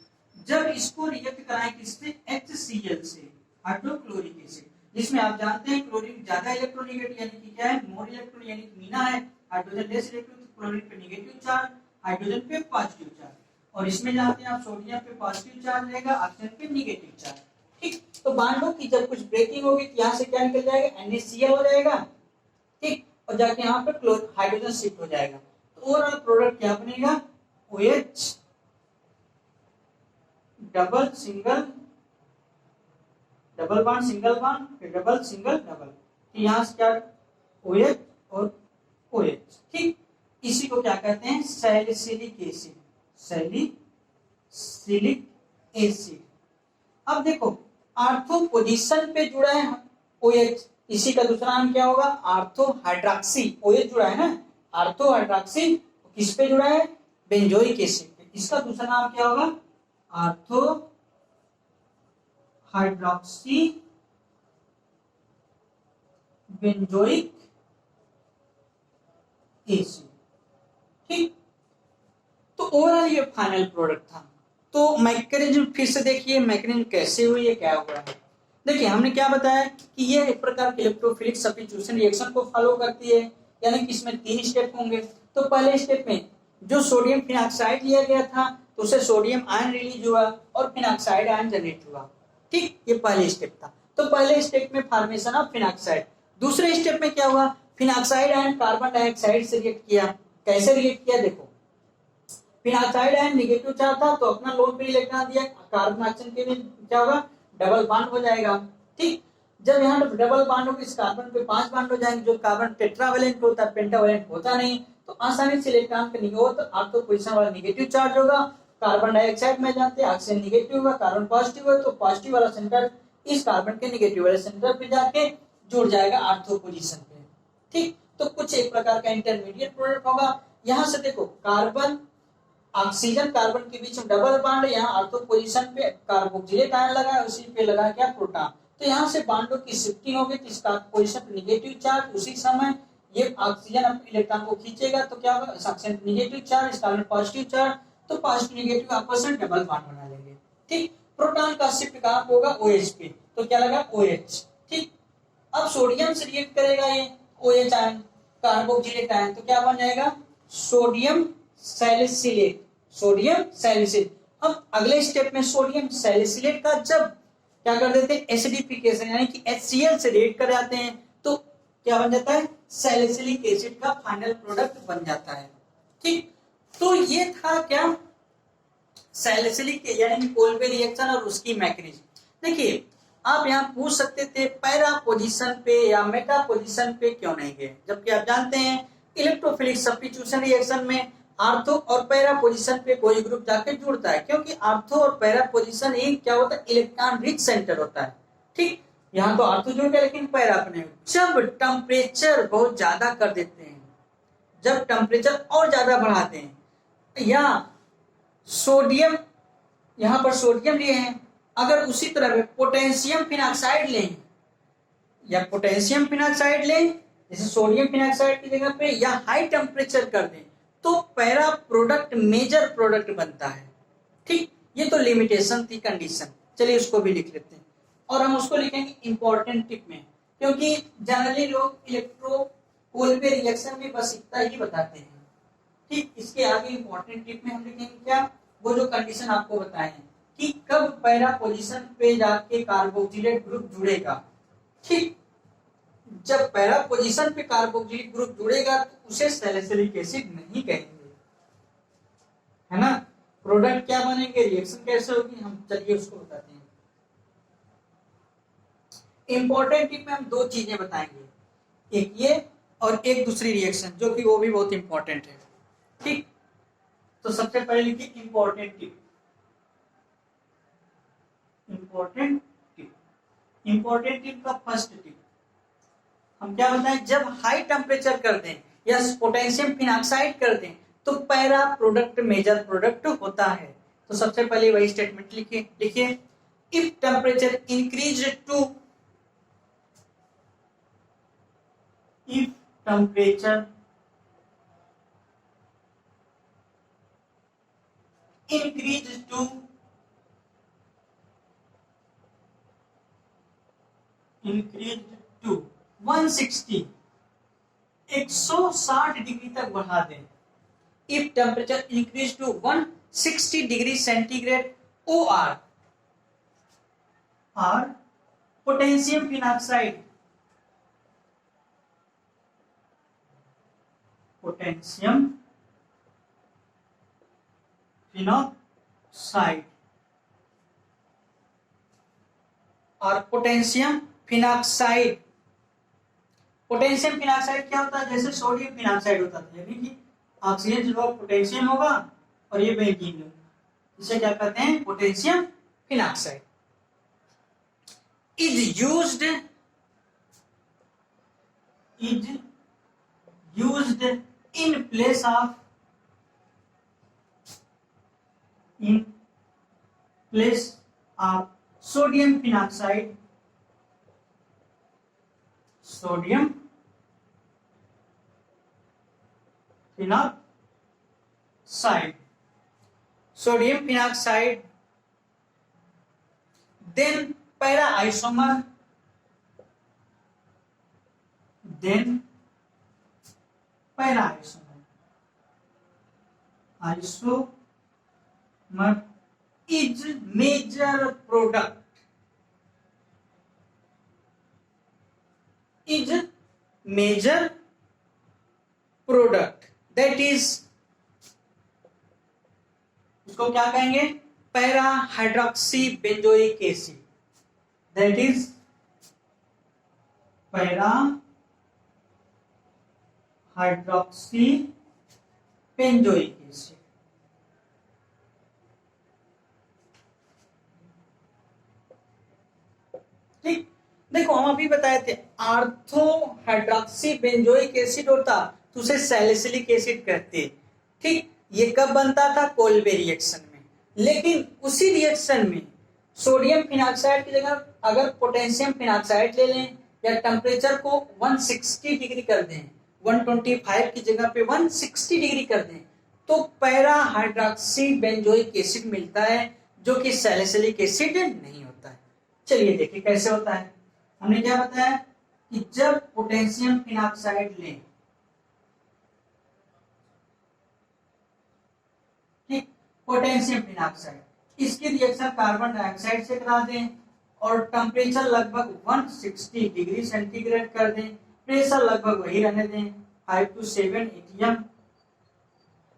जब इसको रिएक्ट कराएं किससे, HCl से, हाइड्रोक्लोरिक एसिड, जिसमें आप जानते हैं क्लोरीन ज्यादा इलेक्ट्रोनेगेटिव, यानी कि क्या है, मोर इलेक्ट्रॉन, यानी कि मीना है, हाइड्रोजन लेस इलेक्ट्रॉन, क्लोरीन पे नेगेटिव चार्ज, हाइड्रोजन पे पॉजिटिव चार्ज, और इसमें जानते हैं आप सोडियम पे पॉजिटिव चार्ज रहेगा, ऑक्सीजन पे नेगेटिव चार्ज, ठीक। तो बांडों की जब कुछ ब्रेकिंग होगी तो यहाँ से क्या निकल जाएगा, NaCl हो जाएगा, ठीक, और जाके यहाँ पे हाइड्रोजन शिफ्ट हो जाएगा, तो ओवरऑल प्रोडक्ट क्या बनेगा, OH double single double bond single bond, फिर डबल सिंगल डबल, तो यहाँ से क्या, OH और OH, ठीक। इसी को क्या कहते हैं, सैलिसिलिक एसिड, सैलिसिलिक एसिड। अब देखो आर्थो पोजीशन पे जुड़ा है OH, इसी का दूसरा नाम क्या होगा, आर्थो हाइड्रॉक्सी, OH जुड़ा है ना, आर्थो हाइड्रॉक्सी किस पे जुड़ा है, बेंजोइक एसिड पे, इसका दूसरा नाम क्या होगा, आर्थो हाइड्रॉक्सी बेंजोइक एसिड, ठीक। तो ओवरऑल ये फाइनल प्रोडक्ट था। तो मैकेनिज्म फिर से देखिए, मैकेनिज्म कैसे हुई है, क्या हुआ है। देखिए हमने क्या बताया कि ये एक प्रकार की इलेक्ट्रोफिलिक सब्स्टिट्यूशन रिएक्शन को फॉलो करती है, यानी कि इसमें 3 स्टेप होंगे। तो पहले स्टेप में जो सोडियम फिनॉक्साइड लिया गया था तो उससे सोडियम आयन रिलीज हुआ और फिनॉक्साइड आयन जनरेट हुआ, ठीक, ये पहले स्टेप था। तो पहले स्टेप में फॉर्मेशन ऑफ फिनॉक्साइड। दूसरे स्टेप में क्या हुआ, फिनॉक्साइड आयन कार्बन डाइऑक्साइड से रिएक्ट किया। कैसे रिएक्ट किया, देखो फिनाइल आयन नेगेटिव चार्ज था तो अपना लोन पेयर इलेक्ट्रॉन दिया, कार्बन ऑक्सीजन के लिए क्या होगा, डबल बॉन्ड हो जाएगा। ठीक, जब यहाँ डबल बॉन्ड होगा इस कार्बन पे 5 बॉन्ड हो जाएंगे, जो कार्बन टेट्रावेलेंट होता है, पेंटावेलेंट होता नहीं, तो आसानी से इलेक्ट्रॉन का निगेटिव तो ऑर्थो पोजीशन वाला नेगेटिव चार्ज होगा। कार्बन डाइऑक्साइड में जानते हैं ऑक्सीजन नेगेटिव होगा, कार्बन पॉजिटिव है, तो पॉजिटिव वाला सेंटर इस कार्बन के नेगेटिव वाले सेंटर पे जाके जुड़ जाएगा ऑर्थो पोजीशन पे। ठीक, तो कुछ एक प्रकार का इंटरमीडिएट प्रोडक्ट होगा। यहां से देखो कार्बन ऑक्सीजन कार्बन के बीच में डबल बॉन्ड, यहाँ ऑर्थो पोजीशन पे कार्बोक्सिलेट आयन लगा है, उसी पे लगा क्या, प्रोटॉन। तो यहाँ से बॉन्डों की शिफ्टिंग होगी, तो इसका पोजीशन पे नेगेटिव चार्ज, उसी समय ये ऑक्सीजन इलेक्ट्रॉन को खींचेगा तो क्या होगा, ऑक्सीजन नेगेटिव चार्ज, इस कार्बन पॉजिटिव चार्ज, तो पॉजिटिव नेगेटिव आपस में डबल बॉन्ड बना लेंगे। ठीक, प्रोटॉन का शिफ्ट कहाँ होगा, OH पे, तो क्या लगा OH। ठीक, अब सोडियम से रिएक्ट करेगा ये OH आयन कार्बोक्सिलेट आयन, तो क्या बन जाएगा, सोडियम सैलिसिलेट, सोडियम सैलिसिलेट। अब अगले स्टेप में सोडियम सैलिसिलेट का जब क्या कर देते हैं, एसिडिफिकेशन यानी कि HCl से रिएक्ट कर जाते हैं, तो क्या बन जाता है, सैलिसिलिक एसिड का फाइनल प्रोडक्ट बन जाता है। ठीक, तो ये था क्या, सैलिसिलिक यानी कि कोलबे रिएक्शन और उसकी मैकेनिज्म। देखिए आप यहाँ पूछ सकते थे पैरा पोजीशन पे या मेटा पोजीशन पे क्यों नहीं गए, जबकि आप जानते हैं इलेक्ट्रोफिलिक सब्स्टिट्यूशन रिएक्शन में आर्थो और पैरा पोजीशन पे कोई ग्रुप जाके जुड़ता है, क्योंकि आर्थो और पैरा पोजीशन एक क्या होता है, इलेक्ट्रॉन रिच सेंटर होता है। ठीक, यहाँ तो आर्थो जुड़ गया लेकिन पैरा अपने, जब टेम्परेचर बहुत ज्यादा कर देते हैं, जब टेम्परेचर और ज्यादा बढ़ाते हैं, या सोडियम, यहाँ पर सोडियम लिए हैं, अगर उसी तरह पोटेशियम फिनाक्साइड लें या पोटेशियम फिनाक्साइड लें, जैसे सोडियम फिनाक्साइड की जगह पे, या हाई टेम्परेचर कर दें, तो पैरा प्रोडक्ट मेजर प्रोडक्ट बनता है। ठीक, ये तो लिमिटेशन थी, कंडीशन। चलिए उसको भी लिख लेते हैं, और हम उसको लिखेंगे इंपॉर्टेंट टिप में, क्योंकि जनरली लोग इलेक्ट्रो कोलबे रिएक्शन में बस इतना ही बताते हैं। ठीक, इसके आगे इंपॉर्टेंट टिप में हम लिखेंगे क्या, वो जो कंडीशन आपको बताए हैं कि कब पैरा पोजीशन पे जाके कार्बोक्सिलेट ग्रुप जुड़ेगा। ठीक, जब पैरा पोजीशन पे कार्बोक्सिलिक ग्रुप जुड़ेगा तो उसे सैलिसिलिक एसिड नहीं कहेंगे, है ना। प्रोडक्ट क्या बनेंगे, रिएक्शन कैसे होगी, हम चलिए उसको बताते हैं। इंपॉर्टेंट टिप में हम दो चीजें बताएंगे, एक ये और एक दूसरी रिएक्शन, जो कि वो भी बहुत इंपॉर्टेंट है। ठीक, तो सबसे पहले लिखिए important tip, important tip. Important tip का फर्स्ट टिप हम क्या बताएं, जब हाई टेम्परेचर कर दें या पोटेशियम फिनाक्साइड कर दें तो पैरा प्रोडक्ट मेजर प्रोडक्ट होता है। तो सबसे पहले वही स्टेटमेंट लिखिए, if temperature increase to, if temperature increase to increase to 160, 160 degree तक बढ़ा दें। If temperature increase to 160 degree centigrade OR और पोटेशियम फिनाक्साइड, पोटेशियम फिनॉक्साइड और पोटेशियम फिनॉक्साइड, पोटेशियम फिनॉक्साइड क्या होता है, जैसे सोडियम फिनॉक्साइड होता था, यानी कि ऑक्सीजन जो पोटेशियम होगा और ये बेंजीन, इसे क्या कहते हैं, potassium phenoxide. Is used in place of, in place of sodium phenoxide, sodium phenoxide, sodium phenoxide, then para isomer, then para isomer, isomer is major product, is major product, that is उसको क्या कहेंगे? Para hydroxy benzoic acid, that is para hydroxy benzoic acid. ठीक, देखो हम अभी बताए थे आर्थो हाइड्रोक्सी बेंजोइक एसिड होता तो उसे सैलिसिलिक एसिड कहते हैं। ठीक, ये कब बनता था? कोल्बे रिएक्शन में। लेकिन उसी रिएक्शन में सोडियम फिनॉक्साइड की जगह अगर पोटेशियम फिनॉक्साइड ले लें या टेम्परेचर को 160 डिग्री कर दें, 125 की जगह पे 160 डिग्री कर दें, तो पैरा हाइड्रोक्सी बेंजोइक एसिड मिलता है, जो कि सैलिसिलिक एसिड नहीं होता है। चलिए देखिए कैसे होता है। हमने क्या बताया कि जब पोटेशियम फिनॉक्साइड लें, ठीक, पोटेशियम फिनॉक्साइड, इसकी रिएक्शन कार्बन डाइऑक्साइड से करा दें और टेम्परेचर लगभग 160 डिग्री सेंटीग्रेड कर दें, प्रेशर लगभग वही रहने दें 5 to 7 atm।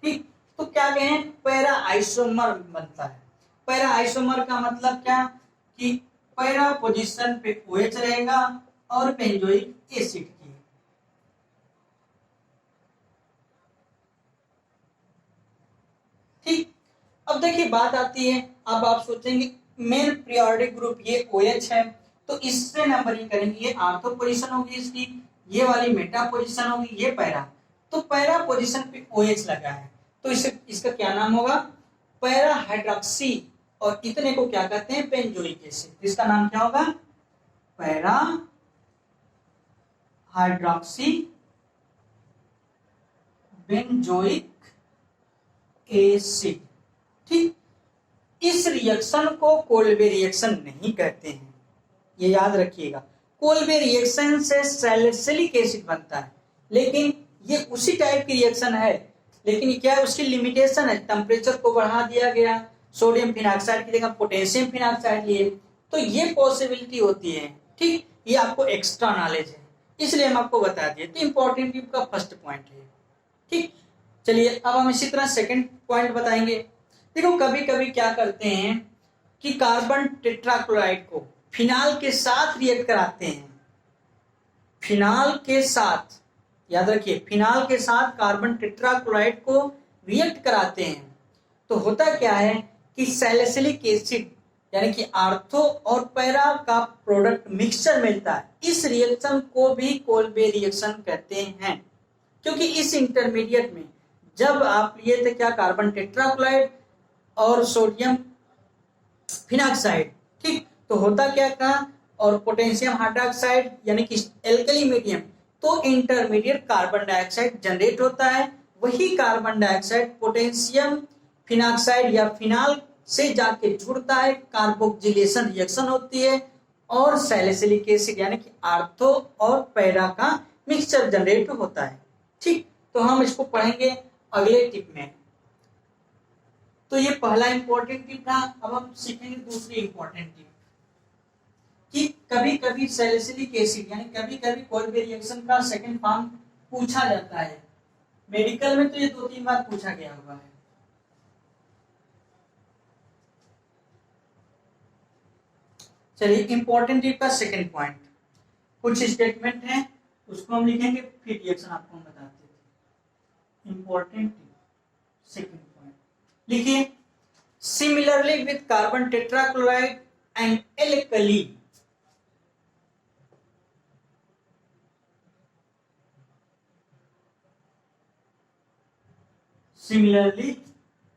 ठीक, तो क्या कहें? पैरा आइसोमर बनता है। पैरा आइसोमर का मतलब क्या कि पैरा पोजीशन पे OH रहेगा और बेंजोइक एसिड की। ठीक, अब देखिए बात आती है, अब आप सोचेंगे मेन पीरियोडिक ग्रुप ये OH है, तो इससे नंबरिंग करेंगे, ये आर्थो पोजीशन होगी इसकी, ये वाली मेटा पोजीशन होगी, ये पैरा। तो पैरा पोजीशन पे OH लगा है, तो इसका क्या नाम होगा? पैरा हाइड्रोक्सी, और इतने को क्या कहते हैं? Benzoic acid. इसका नाम क्या होगा? Para hydroxy benzoic acid. ठीक, इस रिएक्शन को कोल्बे रिएक्शन नहीं कहते हैं, ये याद रखिएगा। कोल्बे रिएक्शन से सैलिसिलिक एसिड बनता है, लेकिन ये उसी टाइप की रिएक्शन है, लेकिन क्या है? उसकी लिमिटेशन है, टेम्परेचर को बढ़ा दिया गया, सोडियम फिनॉक्साइड की जगह पोटेशियम फिनॉक्साइड लिए, तो ये पॉसिबिलिटी होती है। ठीक, ये आपको एक्स्ट्रा नॉलेज है, इसलिए हम आपको बता दिए। तो इंपॉर्टेंट टिप का फर्स्ट पॉइंट है। ठीक, चलिए अब हम इसी तरह सेकंड पॉइंट बताएंगे। देखो कभी कभी क्या करते हैं कि कार्बन टेट्राक्लोराइड को फिनाल के साथ रिएक्ट कराते हैं, फिनाल के साथ, याद रखिए फिनाल के साथ कार्बन टेट्राक्लोराइड को रिएक्ट कराते हैं, तो होता क्या है कि सैलिसिलिक एसिड यानी कि आर्थो और पैरा का प्रोडक्ट मिक्सचर मिलता है। इस रिएक्शन को भी कोल्बे रिएक्शन कहते हैं, क्योंकि इस इंटरमीडिएट में जब आप लिए थे क्या? कार्बन टेट्राक्लोराइड और सोडियम फिनॉक्साइड। ठीक, तो होता क्या था? और पोटेशियम हाइड्रोक्साइड यानी कि एल्कली मीडियम, तो इंटरमीडिएट कार्बन डाइऑक्साइड जनरेट होता है। वही कार्बन डाइऑक्साइड पोटेशियम फिनॉक्साइड या फिनाल से जाके जुड़ता है, कार्बोक्सिलेशन रिएक्शन होती है और सैलिसिलिक एसिड यानी कि आर्थो और पैरा का मिक्सचर जनरेट होता है। ठीक, तो हम इसको पढ़ेंगे अगले टिप में। तो ये पहला इंपॉर्टेंट टिप था। अब हम सीखेंगे दूसरी इंपॉर्टेंट टिप कि कभी कभी सैलिसिलिक एसिड यानी कभी कभी कोल्बे रिएक्शन का सेकंड फॉर्म पूछा जाता है। मेडिकल में तो ये 2-3 बार पूछा गया हुआ है। चलिए इंपॉर्टेंट टिप का सेकंड पॉइंट, कुछ स्टेटमेंट है उसको हम लिखेंगे, फिर रिएक्शन आपको हम बताते हैं। इंपॉर्टेंट टिप सेकंड पॉइंट लिखिए, similarly with carbon tetrachloride and alkali, similarly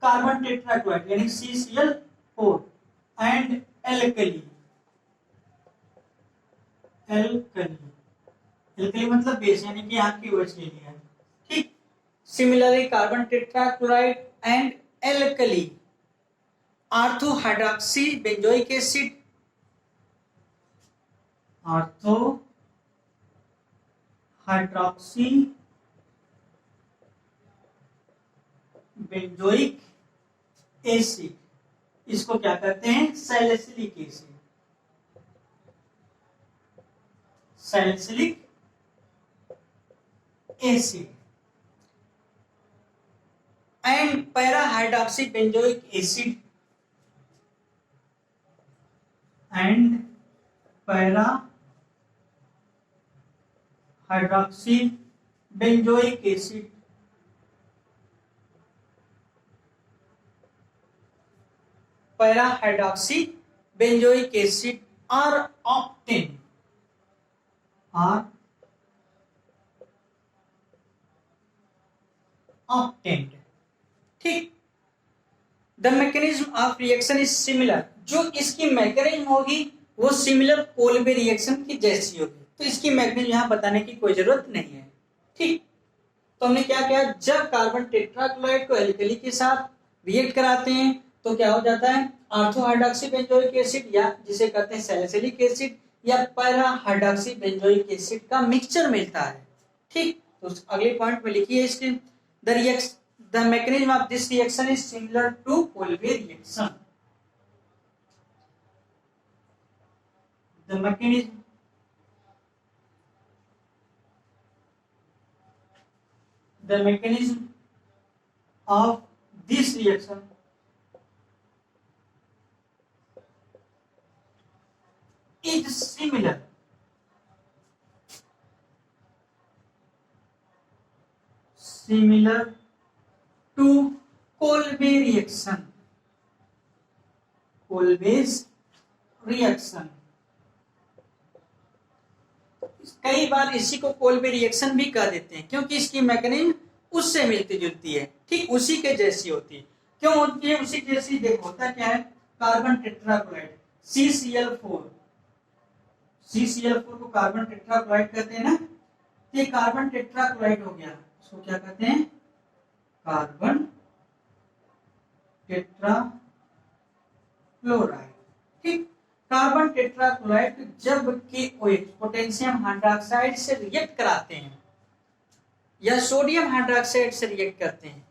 carbon tetrachloride यानी CCl4 एंड एल्कली, एल्कली मतलब बेस यानी कि आपकी OH ले लिया। ठीक, similarly carbon tetrachloride and alkali, ortho hydroxy benzoic acid, ortho hydroxy benzoic acid, इसको क्या कहते हैं? Salicylic acid, salicylic acid. And para hydroxy benzoic acid and para hydroxy benzoic acid para hydroxy benzoic acid are obtain ठीक। The mechanism of reaction is similar, जो इसकी मैकेनिज्म होगी वो सिमिलर कोल्बे रिएक्शन की जैसी होगी, तो इसकी मैकेनिज्म यहाँ बताने की कोई जरूरत नहीं है। ठीक, तो हमने क्या किया, जब कार्बन टेट्राक्लोराइड को एल्कली के साथ रिएक्ट कराते हैं तो क्या हो जाता है, ऑर्थो हाइड्रॉक्सी बेंजोइक एसिड या जिसे कहते हैं सैलिसिलिक एसिड या पैरा हाइड्रॉक्सी बेंजोइक एसिड का मिक्सचर मिलता है। ठीक, तो अगले पॉइंट में लिखिए इसके, the mechanism of this reaction is similar to Kolbe reaction. The mechanism of this reaction is similar to Kolbe reaction. Kolbe's reaction, कई बार इसी को कोल्बे रिएक्शन भी कह देते हैं क्योंकि इसकी मैकेनिज्म उससे मिलती जुलती है। ठीक, उसी के जैसी होती है। क्यों होती है उसी जैसी? देखो होता क्या है, कार्बन टेट्राक्लोराइड CCl4 को कार्बन टेट्राक्लोराइड कहते हैं ना, ये कार्बन टेट्राक्लोराइड हो गया, इसको क्या कहते हैं, कार्बन टेट्राक्लोराइड। ठीक, कार्बन टेट्राक्लोराइड जबकि OH पोटेशियम हाइड्रोक्साइड से रिएक्ट कराते हैं या सोडियम हाइड्रोक्साइड से रिएक्ट करते हैं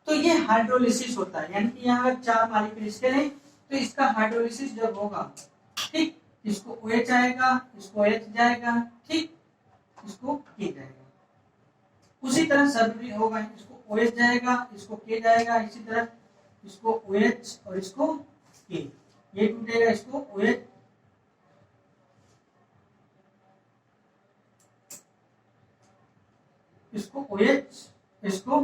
तो ये हाइड्रोलिसिस होता है, यानी कि यहाँ अगर 4 मॉलिक्यूल है तो इसका हाइड्रोलिसिस जब होगा, ठीक, इसको OH आएगा, इसको H जाएगा, ठीक, इसको K जाएगा। उसी तरह सब भी होगा, इसको OH जाएगा, इसको K जाएगा, इसी तरह इसको OH और इसको K, ये टूटेगा, इसको OH, इसको OH, इसको,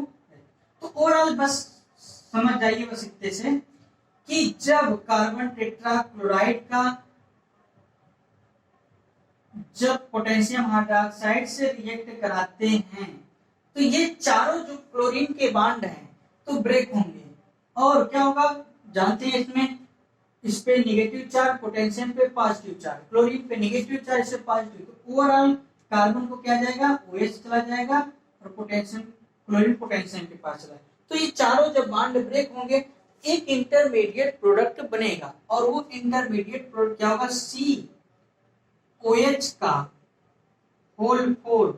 तो ओवरऑल बस समझ जाइए बस इतने से कि जब कार्बन टेट्राक्लोराइड का जब पोटेशियम हाइड्रोक्साइड से रिएक्ट कराते हैं तो ये चारों जो क्लोरीन के बांड हैं तो ब्रेक होंगे और क्या होगा जानते हैं, इसमें इस पे निगेटिव चार्ज, पोटेशियम पे पॉजिटिव चार्ज, क्लोरीन पे निगेटिव चार्ज, इससे पॉजिटिव, तो ओवरऑल कार्बन को क्या जाएगा, OH चला जाएगा और पोटेशियम, क्लोरीन पोटेशियम के पास चला, तो ये चारों जब बांड ब्रेक होंगे एक इंटरमीडिएट प्रोडक्ट बनेगा और वो इंटरमीडिएट प्रोडक्ट क्या होगा, COH का होल 4,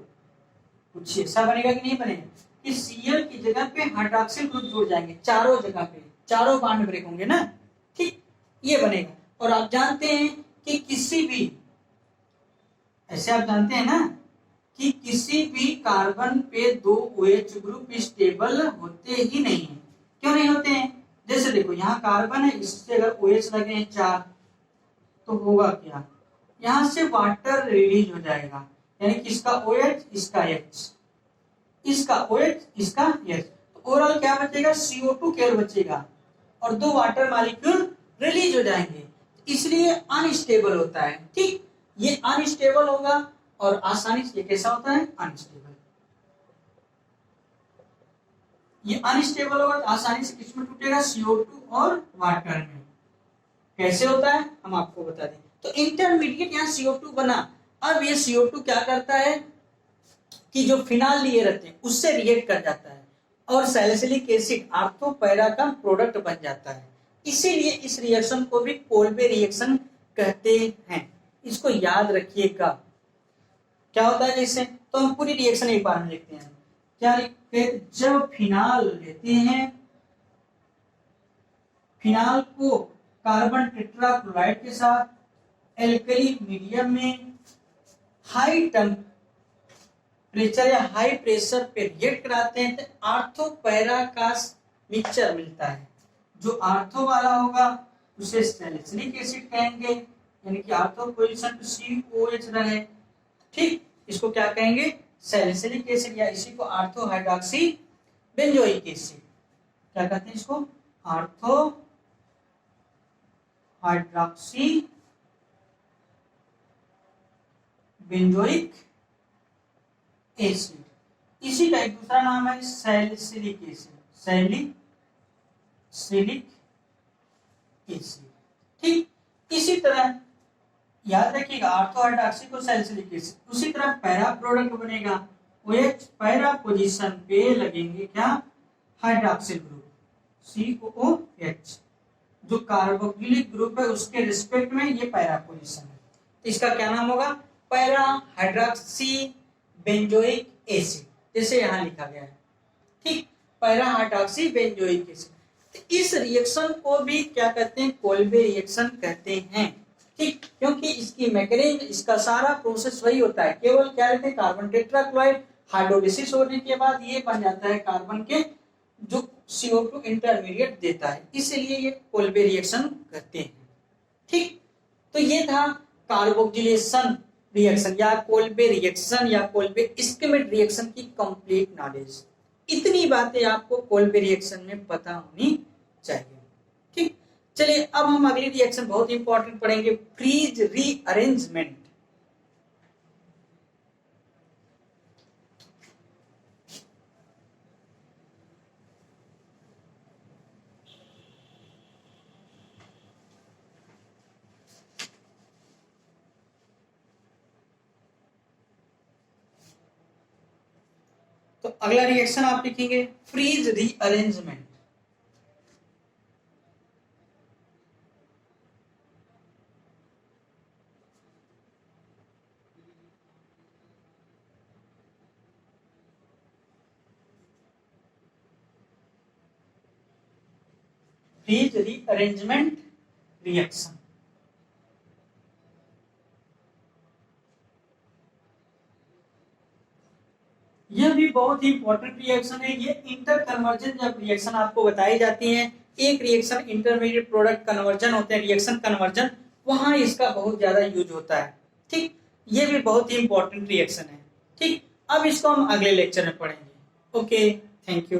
कुछ ऐसा बनेगा कि नहीं बनेगा कि Cl की जगह पे हाइड्रोक्सिल ग्रुप जुड़ जाएंगे, चारों जगह पे चारों बांड ब्रेक होंगे ना, ठीक, ये बनेगा। और आप जानते हैं कि किसी भी, ऐसे आप जानते हैं ना कि किसी भी कार्बन पे 2 OH ग्रुप स्टेबल होते ही नहीं है। क्यों नहीं होते हैं? जैसे देखो यहाँ कार्बन है, इससे अगर OH लगे हैं 4 तो होगा क्या, यहाँ से वाटर रिलीज हो जाएगा, यानी कि इसका OH, इसका H, इसका OH, इसका H, तो ओवरऑल क्या बचेगा, CO2 केवल बचेगा और 2 वाटर मॉलिक्यूल रिलीज हो जाएंगे, इसलिए अनस्टेबल होता है। ठीक, ये अनस्टेबल होगा और आसानी से, कैसा होता है, अनस्टेबल, ये अनस्टेबल होगा तो आसानी से किसमें टूटेगा, CO2 और वाटर में। कैसे होता है हम आपको बता दें, तो इंटरमीडिएट यहाँ CO2 बना, अब ये CO2 क्या करता है कि जो फिनाल लिए रहते हैं उससे रिएक्ट कर जाता है और सैलिसिलिक एसिड ऑर्थो पैरा का प्रोडक्ट बन जाता है, इसीलिए इस रिएक्शन को भी कोल्बे रिएक्शन कहते हैं। इसको याद रखिएगा क्या होता है इससे, तो हम पूरी रिएक्शन एक बार में लिखते हैं। क्या लिखते हैं, जब फिनाल लेते हैं, फिनाल को कार्बन टेट्राक्लोराइड के साथ एल्कली मीडियम में हाई टेम्परेचर या हाई प्रेशर पे रिएक्ट कराते हैं तो ऑर्थो पैरा का मिक्सचर मिलता है। जो आर्थो वाला होगा उसे सैलिसिलिक एसिड कहेंगे, यानी कि आर्थो पोजीशन पे COH रहे, ठीक, इसको क्या कहेंगे, सैलिसिलिक एसिड, या इसी को आर्थो हाइड्रोक्सी बेंजोइक एसिड, क्या कहते हैं इसको, आर्थो हाइड्रोक्सी बेंजोइक एसिड। इसी का एक दूसरा नाम है सैलिसिलिक एसिड, सैलिसिलिक एसिड, ठीक। इसी तरह याद रखिएगा आर्थो हाइड्रोक्सी को सैलिसिलिक एसिड, उसी तरह पैरा प्रोडक्ट बनेगा, OH पैरा पोजीशन पे लगेंगे क्या, हाइड्रोक्सिल ग्रुप COOH, जो कार्बोक्सिलिक ग्रुप है उसके रिस्पेक्ट में ये पैरा पोजीशन है, तो इसका क्या नाम होगा, पैरा हाइड्रोक्सी बेंजोइक एसिड, जैसे यहाँ लिखा गया है, ठीक, पैरा हाइड्रोक्सी बेंजोइक एसिड। तो इस रिएक्शन को भी क्या कहते हैं, कोल्बे रिएक्शन कहते हैं, ठीक, क्योंकि इसकी मैकेनिज्म, इसका सारा प्रोसेस वही होता है, केवल क्या रहते हैं, कार्बन टेट्राक्लोराइड हाइड्रोलिसिस होने के बाद ये बन जाता है कार्बन के जो CO2 इंटरमीडिएट देता है, इसलिए ये कोल्बे रिएक्शन करते हैं, ठीक। तो ये था कार्बोक्सिलेशन रिएक्शन या कोल्बे रिएक्शन या कोल्बे स्किमेट रिएक्शन की कंप्लीट नॉलेज। इतनी बातें आपको कोल्बे रिएक्शन में पता होनी चाहिए, ठीक। चलिए अब हम अगली रिएक्शन बहुत इंपॉर्टेंट पढ़ेंगे, फ्रीज रीअरेंजमेंट। तो अगला रिएक्शन आप लिखेंगे Fries rearrangement. Fries rearrangement reaction, यह भी बहुत ही इंपॉर्टेंट रिएक्शन है। ये इंटर कन्वर्जन जब रिएक्शन आपको बताई जाती है, एक रिएक्शन इंटरमीडिएट प्रोडक्ट कन्वर्जन होते हैं, रिएक्शन कन्वर्जन, वहां इसका बहुत ज्यादा यूज होता है, ठीक। ये भी बहुत ही इंपॉर्टेंट रिएक्शन है, ठीक। अब इसको हम अगले लेक्चर में पढ़ेंगे। Okay, thank you.